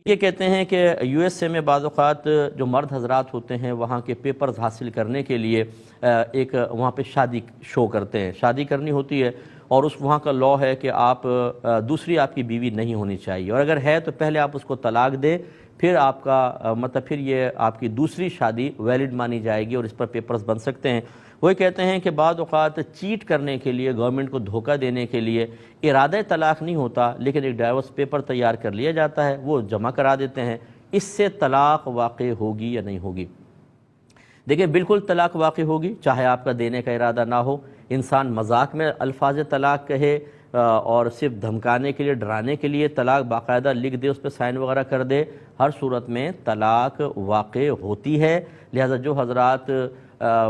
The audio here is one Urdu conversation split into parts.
یہ کہتے ہیں کہ یو ایس اے میں بعض اوقات جو مرد حضرات ہوتے ہیں وہاں کے پیپرز حاصل کرنے کے لیے ایک وہاں پہ شادی شو کرتے ہیں، شادی کرنی ہوتی ہے، اور وہاں کا لاء ہے کہ آپ دوسری آپ کی بیوی نہیں ہونی چاہیے، اور اگر ہے تو پہلے آپ اس کو طلاق دیں، پھر آپ کا مطلب پھر یہ آپ کی دوسری شادی ویلڈ مانی جائے گی اور اس پر پیپرز بن سکتے ہیں۔ وہ کہتے ہیں کہ بعض اوقات چیٹ کرنے کے لیے، گورنمنٹ کو دھوکہ دینے کے لیے ارادہ طلاق نہیں ہوتا، لیکن ایک ڈائیورس پیپر تیار کر لیا جاتا ہے، وہ جمع کرا دیتے ہیں۔ اس سے طلاق واقع ہوگی یا نہیں ہوگی؟ دیکھیں، بالکل طلاق واقع ہوگی، چاہے آپ کا دینے کا ارادہ نہ ہو۔ انسان مذاق میں الفاظ طلاق کہے اور صرف دھمکانے کے لیے، ڈرانے کے لیے طلاق باقاعدہ لکھ دے، اس پہ سائن وغیرہ کر دے، ہر صورت میں طلاق واقع ہوتی ہے۔ لہذا جو حضرات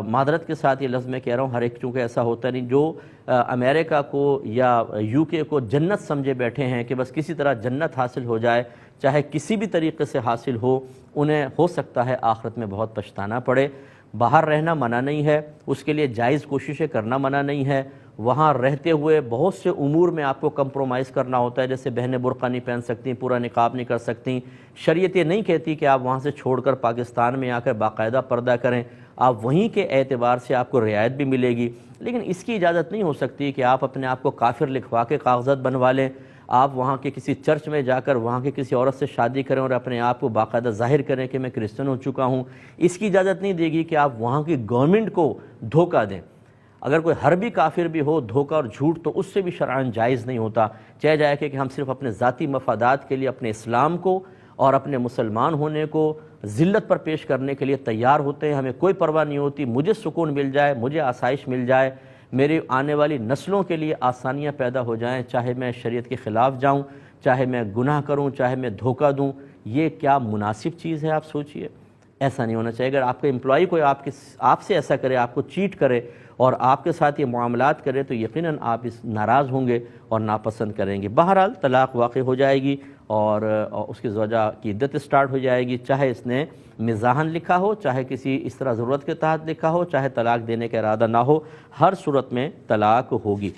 معذرت کے ساتھ یہ لفظ میں کہہ رہا ہوں، ہر ایک چونکہ ایسا ہوتا نہیں، جو امریکہ کو یا یو کے کو جنت سمجھے بیٹھے ہیں کہ بس کسی طرح جنت حاصل ہو جائے، چاہے کسی بھی طریقے سے حاصل ہو، انہیں ہو سکتا ہے آخرت میں بہت پچھتانا پڑے۔ باہر رہنا منع نہیں ہے، اس کے لیے جائز کوششیں کرنا منع نہیں ہے، وہاں رہتے ہوئے بہت سے امور میں آپ کو کمپرومائز کرنا ہوتا ہے، جیسے بہنیں برقع نہیں پہن سکتی، پورا نقاب نہیں کر سکتی۔ شریعت یہ نہیں کہتی کہ آپ وہاں سے چھوڑ کر پاکستان میں آ کر باقاعدہ پردہ کریں، آپ وہیں کے اعتبار سے آپ کو رعایت بھی ملے گی، لیکن اس کی اجازت نہیں ہو سکتی کہ آپ اپنے آپ کو کافر لکھوا کے کاغذات بنوا لیں، آپ وہاں کے کسی چرچ میں جا کر وہاں کے کسی عورت سے شادی کریں اور اپنے آپ کو باقاعدہ ظاہر کریں کہ میں کرسچن ہو چکا ہوں۔ اس کی اجازت نہیں دے گی کہ آپ وہاں کی گورنمنٹ کو دھوکہ دیں۔ اگر کوئی حربی کافر بھی ہو، دھوکہ اور جھوٹ تو اس سے بھی شرعاً جائز نہیں ہوتا، چاہے جائے کہ ہم صرف اپنے ذاتی مفادات کے لیے اپنے اسلام کو اور اپنے مسلمان ہونے کو ذلت پر پیش کرنے کے لیے تیار ہوتے ہیں، ہمیں کوئی پرواہ نہیں ہوتی، مجھے سکون مل جائے، مجھے آسائش مل جائے، میری آنے والی نسلوں کے لیے آسانیاں پیدا ہو جائیں، چاہے میں شریعت کے خلاف جاؤں، چاہے میں گناہ کروں، چاہے میں دھوکہ دوں۔ یہ کیا مناسب چیز ہے، آپ سوچئے۔ ایسا نہیں ہونا چاہیے۔ اگر آپ کا امپلائی کوئی آپ سے ایسا کرے، آپ کو چیٹ کرے اور آپ کے ساتھ یہ معاملات کرے تو یقیناً آپ اس ناراض ہوں گے اور ناپسند کریں گے۔ بہرحال طلاق واقع ہو جائے گی اور اس کی زوجہ کی عدت سٹارٹ ہو جائے گی، چاہے اس نے مزاحاً لکھا ہو، چاہے کسی اس طرح ضرورت کے تحت لکھا ہو، چاہے طلاق دینے کا ارادہ نہ ہو، ہر صورت میں طلاق ہوگی۔